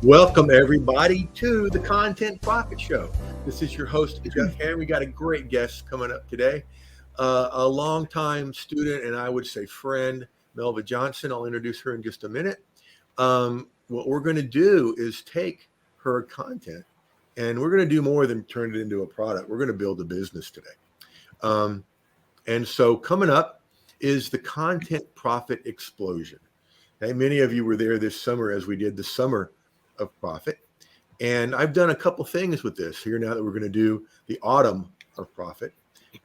Welcome, everybody, to the Content Profit Show. This is your host, Jeff Hand. We got a great guest coming up today, a longtime student and I would say friend, Melva Johnson. I'll introduce her in just a minute. What we're going to do is take her content and we're going to do more than turn it into a product. We're going to build a business today. And so coming up is the Content Profit Explosion. Okay, many of you were there this summer as we did the Summer of Profit. And I've done a couple things with this here now that we're going to do the Autumn of Profit,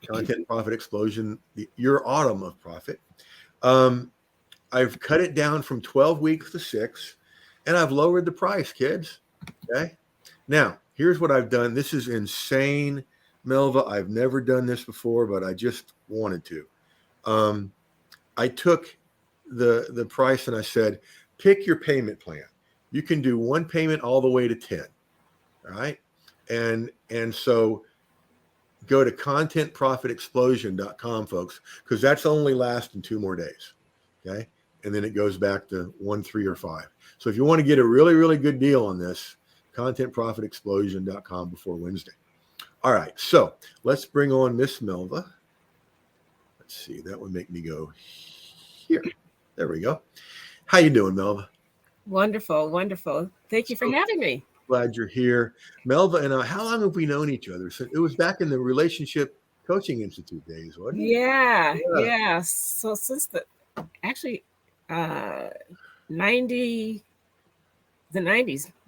Content Profit Explosion, your Autumn of Profit. I've cut it down from 12 weeks to 6, and I've lowered the price, kids. Okay. Now, here's what I've done. This is insane, Melva. I've never done this before, but I just wanted to. I took the price and I said, pick your payment plan. You can do one payment all the way to 10. All right. And so go to contentprofitexplosion.com, folks, because that's only lasting 2 more days. Okay. And then it goes back to 1, 3, or 5. So if you want to get a really, really good deal on this, contentprofitexplosion.com before Wednesday. All right. So let's bring on Miss Melva. Let's see. That would make me go here. There we go. How you doing, Melva? Wonderful, wonderful. Thank you for having me. Glad you're here. Melva and I, how long have we known each other? So it was back in the Relationship Coaching Institute days, wasn't it? Yeah. So since the 90s,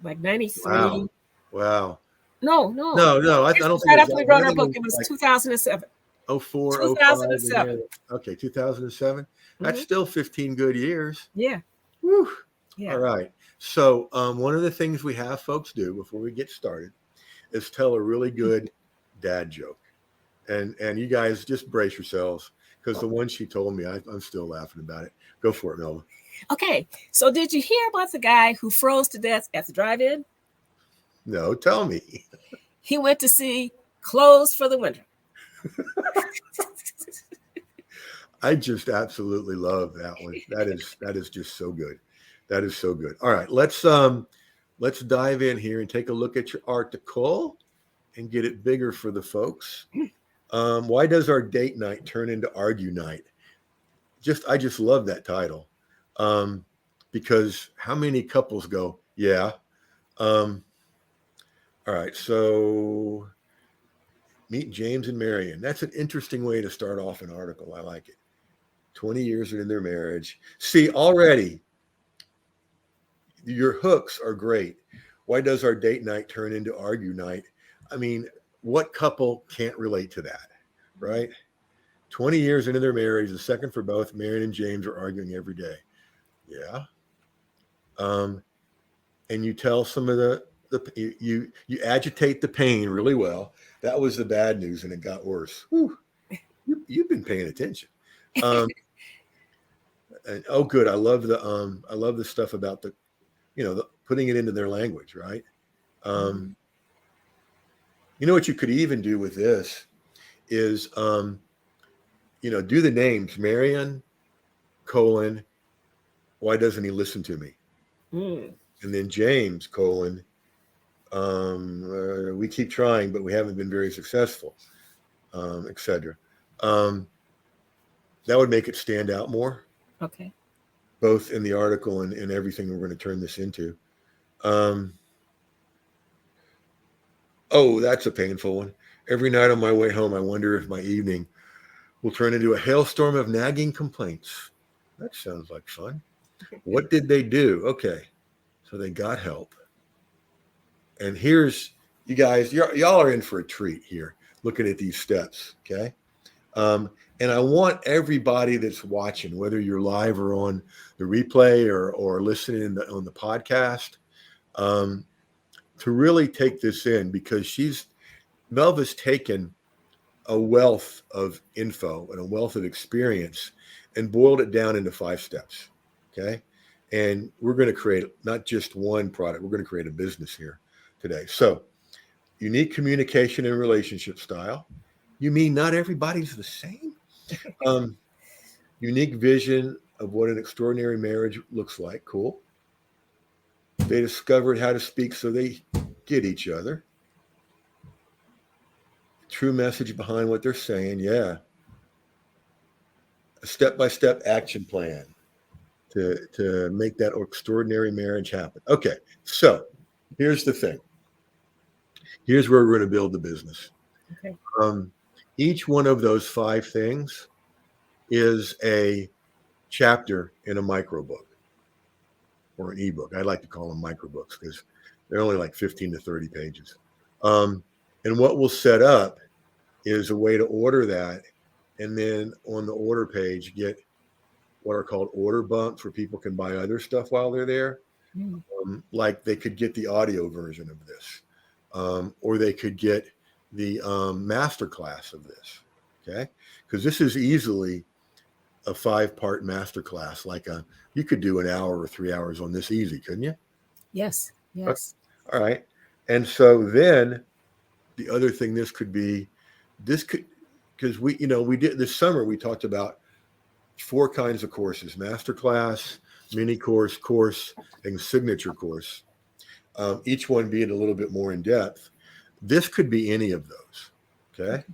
like 93. Wow. No. I don't think right after we wrote our book, it was like 2007. 04, 2007. 05. Okay, 2007. That's still 15 good years. Yeah. Whew. Yeah. All right. So one of the things we have folks do before we get started is tell a really good dad joke. And you guys just brace yourselves because the one she told me, I'm still laughing about it. Go for it, Melva. Okay. So did you hear about the guy who froze to death at the drive-in? No, tell me. He went to see Clothes for the Winter. I just absolutely love that one. That is just so good. That is so good. All right, let's dive in here and take a look at your article and get it bigger for the folks. Why does our date night turn into argue night? I just love that title. Because how many couples go, yeah. All right, so meet James and Marion. That's an interesting way to start off an article. I like it. 20 years in their marriage. See, already your hooks are great. Why does our date night turn into argue night? I mean, what couple can't relate to that, right? 20 years into their marriage, the second for both, Marion and James are arguing every day. Yeah. And you tell some of you agitate the pain really well. That was the bad news, and it got worse. Whew. You've been paying attention. And oh, good. I love the stuff about the putting it into their language, right? You know what you could even do with this is, do the names, Marion, colon, why doesn't he listen to me? And then James, colon, we keep trying, but we haven't been very successful, etc. That would make it stand out more. Okay. Both in the article and everything we're going to turn this into. That's a painful one. Every night on my way home, I wonder if my evening will turn into a hailstorm of nagging complaints. That sounds like fun. What did they do? Okay. So they got help. And here's, you guys, y'all are in for a treat here, looking at these steps, okay? And I want everybody that's watching, whether you're live or on the replay or listening on the podcast, to really take this in because Melva's taken a wealth of info and a wealth of experience and boiled it down into 5 steps, okay? And we're going to create not just one product, we're going to create a business here today. So, unique communication and relationship style. You mean not everybody's the same? Unique vision of what an extraordinary marriage looks like. Cool. They discovered how to speak so they get each other. True message behind what they're saying. Yeah. A step-by-step action plan to make that extraordinary marriage happen. Okay. So here's the thing. Here's where we're going to build the business. Okay. Each one of those 5 things is a chapter in a micro book or an ebook. I like to call them micro books because they're only like 15 to 30 pages. And what we'll set up is a way to order that. And then on the order page, get what are called order bumps where people can buy other stuff while they're there. Like they could get the audio version of this, or they could get the master class of this. Okay. Because this is easily a 5-part master class. You could do an hour or 3 hours on this easy, couldn't you? Yes. Okay. Yes. All right. And so then the other thing because we did this summer, we talked about 4 kinds of courses: masterclass, mini course, and signature course. Each one being a little bit more in depth. This could be any of those. Okay.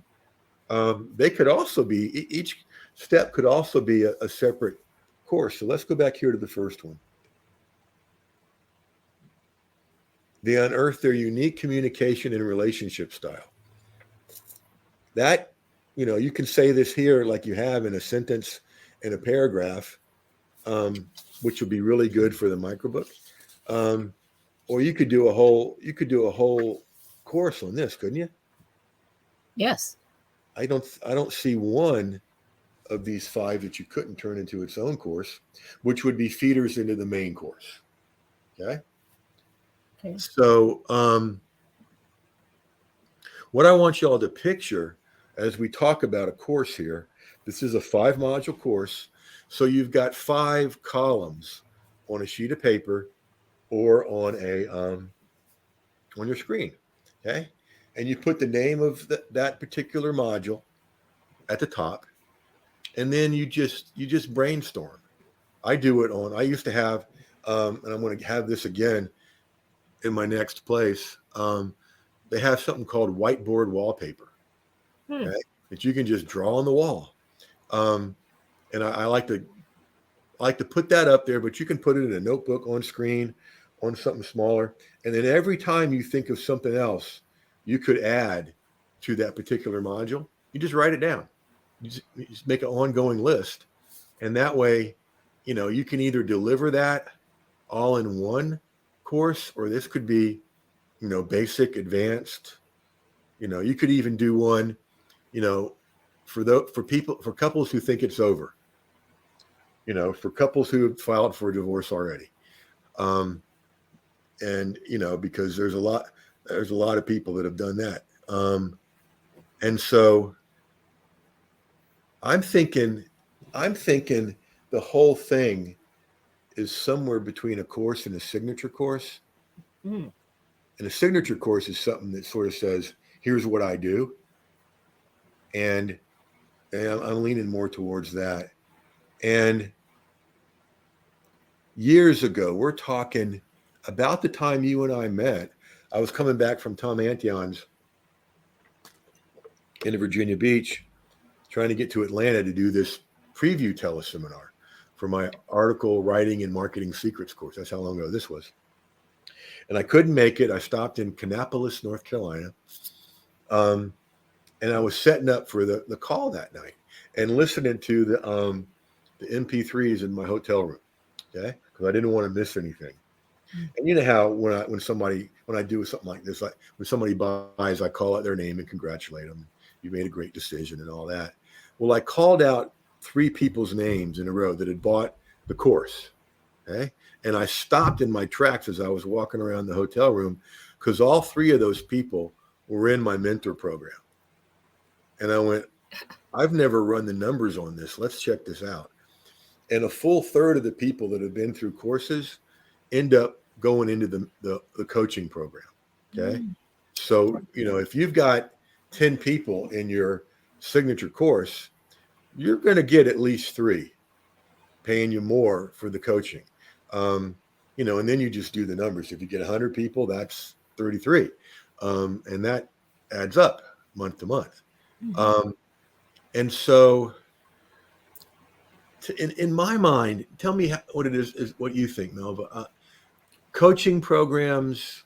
They could also be, each step could also be a separate course. So let's go back here to the first one. They unearth their unique communication and relationship style. That, you can say this here like you have in a sentence in a paragraph, which would be really good for the microbook. Or you could do a whole course on this, couldn't you? Yes. I don't see one of these 5 that you couldn't turn into its own course, which would be feeders into the main course. Okay. So what I want you all to picture as we talk about a course here, this is a 5-module course. So you've got 5 columns on a sheet of paper or on your screen. Okay. And you put the name of that particular module at the top, and then you just brainstorm. I used to have, and I'm going to have this again in my next place. They have something called whiteboard wallpaper, okay, that you can just draw on the wall. And I like to put that up there, but you can put it in a notebook, on screen, on something smaller. And then every time you think of something else you could add to that particular module, you just write it down. You just make an ongoing list. And that way, you can either deliver that all in one course, or this could be, basic, advanced. You could even do one, for couples who think it's over, for couples who have filed for divorce already. And, because there's a lot of people that have done that. And so I'm thinking the whole thing is somewhere between a course and a signature course. And a signature course is something that sort of says, here's what I do. And I'm leaning more towards that. And years ago, we're talking about the time you and I met. I was coming back from Tom Antion's in Virginia Beach, trying to get to Atlanta to do this preview teleseminar for my article writing and marketing secrets course. That's how long ago this was. And I couldn't make it. I stopped in Kannapolis, North Carolina. And I was setting up for the call that night and listening to the MP3s in my hotel room. Okay. Because I didn't want to miss anything. And you know how when I do something like this, like when somebody buys, I call out their name and congratulate them. You made a great decision and all that. Well, I called out 3 people's names in a row that had bought the course. Okay. And I stopped in my tracks as I was walking around the hotel room because all 3 of those people were in my mentor program. And I went, I've never run the numbers on this. Let's check this out. And a full third of the people that have been through courses end up going into the coaching program. Okay. So, if you've got 10 people in your signature course, you're going to get at least 3 paying you more for the coaching. and then you just do the numbers. If you get 100 people, that's 33. And that adds up month to month. Mm-hmm. And so in my mind, tell me what it is what you think, Melva. Coaching programs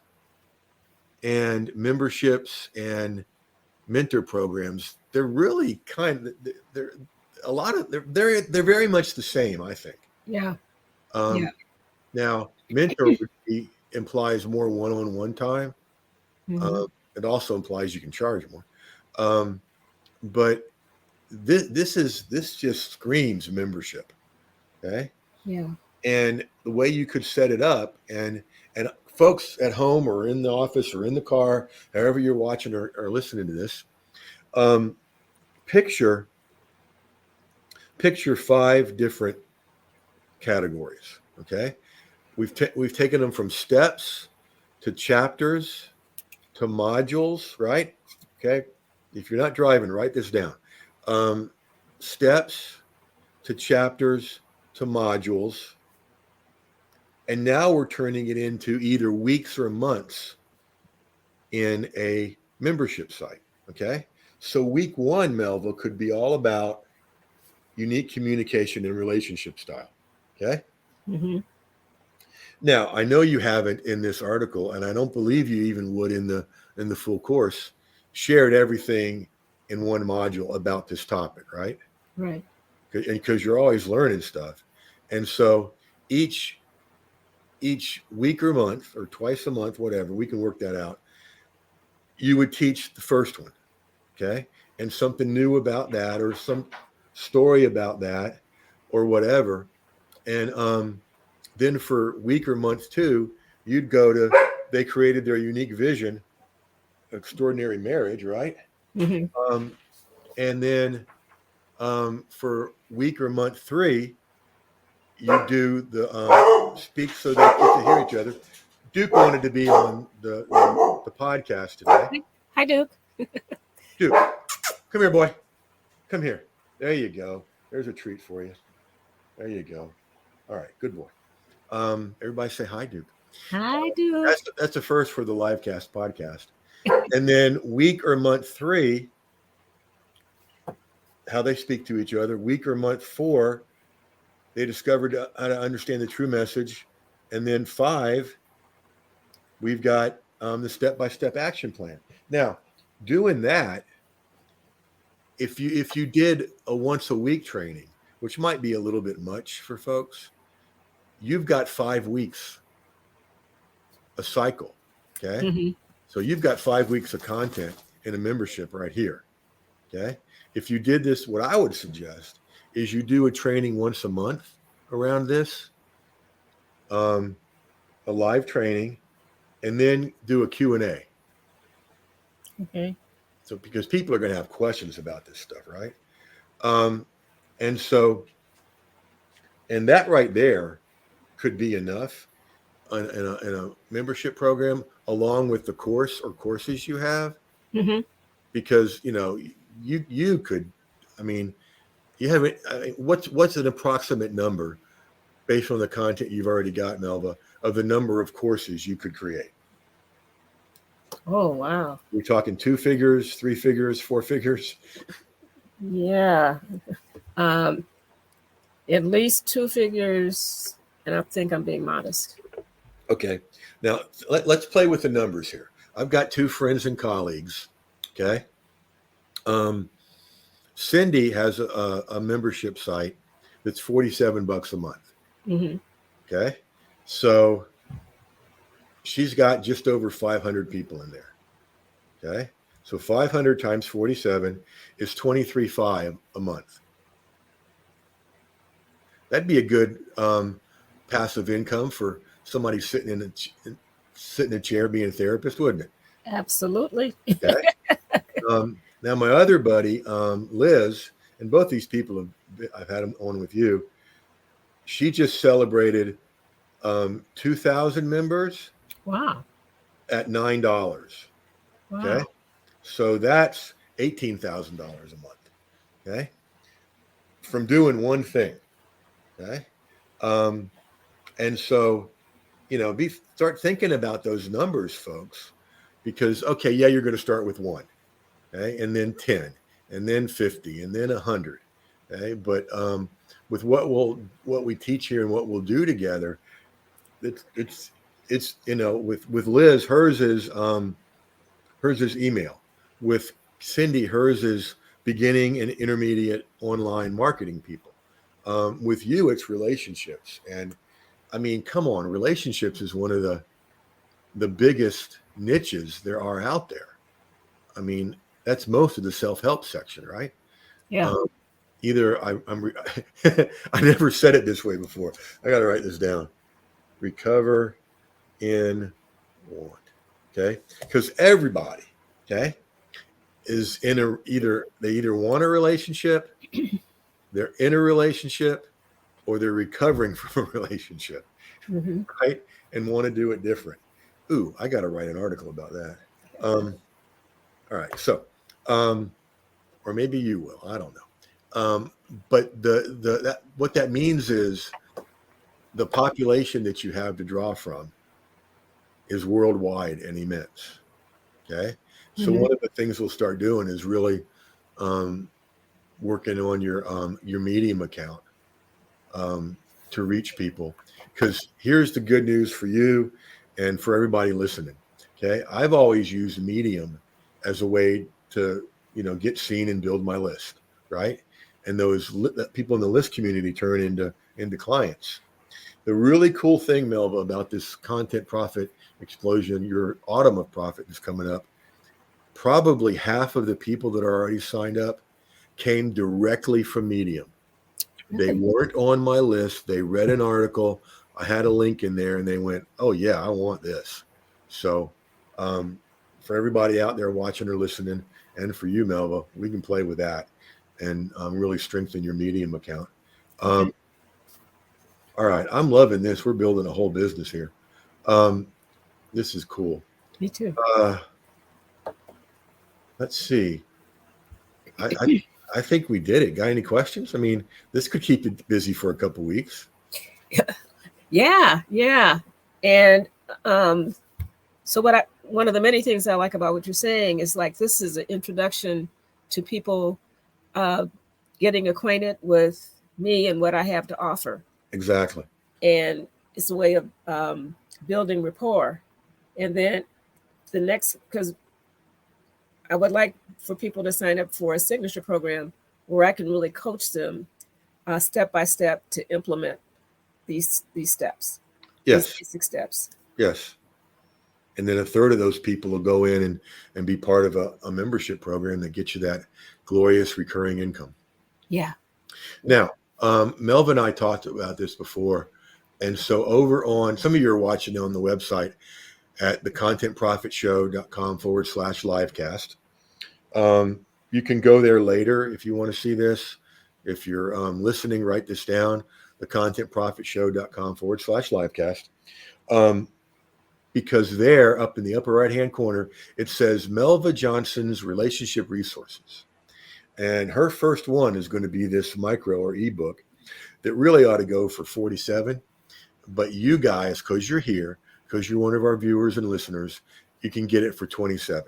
and memberships and mentor programs, they're really they're a lot of they're very much the same, I think. Yeah. Yeah. Um, Now, mentor implies more one-on-one time. Mm-hmm. It also implies you can charge more. Um, but this just screams membership. Okay. Yeah. And the way you could set it up, and folks at home or in the office or in the car, however you're watching or listening to this, um, picture 5 different categories. Okay. We've taken them from steps to chapters to modules, right? Okay. If you're not driving, write this down. Steps to chapters to modules. And now we're turning it into either weeks or months in a membership site. Okay. So week 1, Melville, could be all about unique communication and relationship style. Okay. Mm-hmm. Now, I know you haven't in this article, and I don't believe you even would in the full course, shared everything in one module about this topic, right? Right. Because you're always learning stuff. And so each week or month or twice a month, whatever, we can work that out. You would teach the first one, okay? And something new about that or some story about that or whatever. And then for week or month 2, you'd go to, they created their unique vision, extraordinary marriage, right? Mm-hmm. And then for week or month 3, you do the speak so they get to hear each other. Duke wanted to be on the podcast today. Hi, Duke. Duke, come here, boy. Come here. There you go. There's a treat for you. There you go. All right, good boy. Everybody say hi, Duke. Hi, Duke. That's the first for the Livecast podcast. And then week or month 3, how they speak to each other. Week or month 4, they discovered how to understand the true message. And then 5, we've got the step-by-step action plan. Now, doing that, if you did a once a week training, which might be a little bit much for folks, you've got 5 weeks a cycle. Okay. Mm-hmm. So you've got 5 weeks of content in a membership right here. Okay. If you did this, what I would suggest is you do a training once a month around this, a live training, and then do a Q&A. Okay. So because people are going to have questions about this stuff, right? And that right there could be enough in a membership program along with the course or courses you have. Mm-hmm. Because, you could, you haven't, what's an approximate number based on the content you've already got, Melva, of the number of courses you could create? Oh, wow. We're talking 2 figures, 3 figures, 4 figures? Yeah. At least 2 figures, and I think I'm being modest. Okay. Now, let's play with the numbers here. I've got 2 friends and colleagues, okay? Cindy has a membership site that's $47 a month, Mm-hmm. okay? So she's got just over 500 people in there, okay? So 500 times 47 is 23.5 a month. That'd be a good passive income for somebody sitting in a chair being a therapist, wouldn't it? Absolutely. Okay. Now my other buddy, Liz, and both these people I've had them on with you. She just celebrated 2,000 members. Wow. At $9. Wow. Okay. So that's $18,000 a month. Okay. From doing one thing. Okay. And so start thinking about those numbers, folks, because, okay, yeah, you're going to start with 1, okay, and then 10, and then 50, and then 100, okay, but with what we teach here and what we'll do together, it's with Liz, hers is email. With Cindy, hers is beginning and intermediate online marketing people. With you, it's relationships. And I mean, come on, relationships is one of the biggest niches there are out there. I mean, that's most of the self-help section, right? Yeah. Either I never said it this way before. I got to write this down. Recover in want. Okay, because everybody, okay, is in they either want a relationship, they're in a relationship, or they're recovering from a relationship, Mm-hmm. right? And want to do it different. Ooh, I got to write an article about that. All right, so, or maybe you will. I don't know. But what that means is the population that you have to draw from is worldwide and immense. Okay, so Mm-hmm. one of the things we'll start doing is really working on your Medium account to reach people. Because here's the good news for you and for everybody listening. Okay, I've always used Medium as a way to get seen and build my list, right? And those people in the list community turn into clients. The really cool thing, Melva, about this content profit explosion, your autumn of profit is coming up. Probably half of the people that are already signed up came directly from Medium. They Really? weren't on my list. They read an article. I had a link in there and they went, oh, yeah, I want this. So for everybody out there watching or listening, and for you, Melva, we can play with that and really strengthen your Medium account. Okay. All right. I'm loving this. We're building a whole business here. This is cool. Me too. Uh, let's see. I think we did it. Got any questions? I mean, this could keep you busy for a couple weeks. Yeah, yeah. And so one of the many things I like about what you're saying is like this is an introduction to people getting acquainted with me and what I have to offer. Exactly. And it's a way of building rapport. And then the next, because I would like for people to sign up for a signature program where I can really coach them step by step to implement these steps, these Yes. basic steps. Yes. And then a third of those people will go in and be part of a membership program that gets you that glorious recurring income. Yeah. Now, Melva and I talked about this before. And so over on, some of you are watching on the website at thecontentprofitshow.com/livecast. You can go there later if you want to see this. If you're listening, write this down, thecontentprofitshow.com/livecast. Because there, up in the upper right-hand corner, it says Melva Johnson's relationship resources. And her first one is going to be this micro or ebook that really ought to go for $47. But you guys, because you're here, because you're one of our viewers and listeners, you can get it for $27.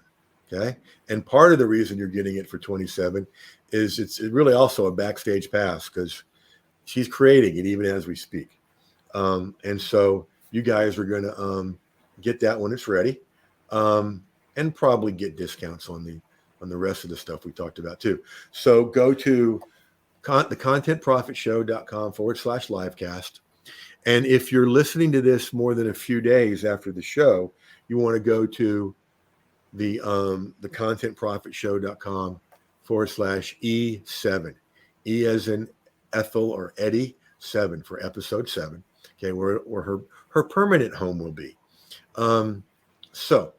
Okay. And part of the reason you're getting it for $27 is it's really also a backstage pass because she's creating it even as we speak. And so you guys are going to get that when it's ready, and probably get discounts on the rest of the stuff we talked about too. So go to thecontentprofitshow.com/livecast. And if you're listening to this more than a few days after the show, you want to go to the thecontentprofitshow.com/E7. E as in Ethel or Eddie, 7 for episode 7. Okay, where her permanent home will be. So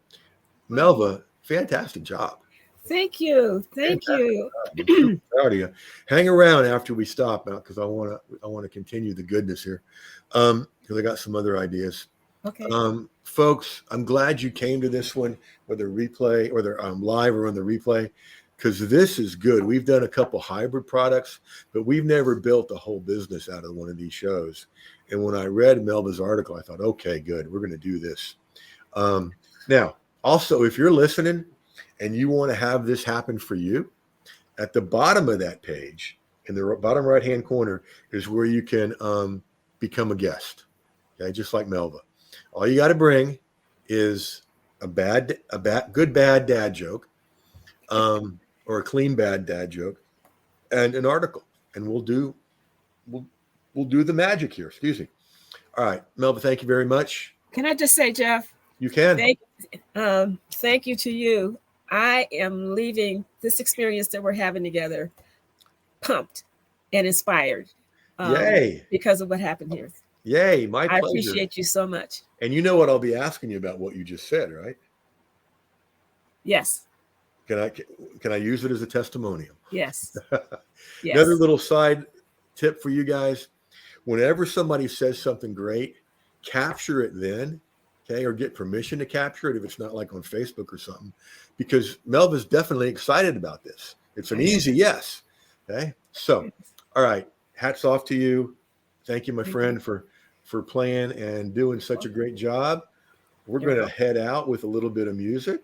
Melva, fantastic job. Thank you. Thank you. I'm super proud of you. Hang around after we stop out because I want to continue the goodness here. Because I got some other ideas. Okay. Folks, I'm glad you came to this one, whether replay or they're live or on the replay. because this is good. We've done a couple hybrid products, but we've never built a whole business out of one of these shows. And when I read Melva's article, I thought, okay, good, we're going to do this. Now, also, if you're listening and you want to have this happen for you, at the bottom of that page, in the bottom right-hand corner, is where you can become a guest. Okay, just like Melva. All you got to bring is a good bad dad joke, or a clean bad dad joke, and an article, and we'll do the magic here. Excuse me. All right, Melva, thank you very much. Can I just say, Jeff? You can. Thank you to you. I am leaving this experience that we're having together pumped and inspired. Yay! Because of what happened here. Yay! My pleasure. I appreciate you so much. And you know what I'll be asking you about what you just said, right? Yes. Can I use it as a testimonial? Yes. Yes. Another little side tip for you guys: whenever somebody says something great, capture it then, okay, or get permission to capture it if it's not like on Facebook or something, because Melva's definitely excited about this. It's an easy yes. Okay, so all right, hats off to you. Thank you, my friend, for playing and doing such a great job. We're going to head out with a little bit of music.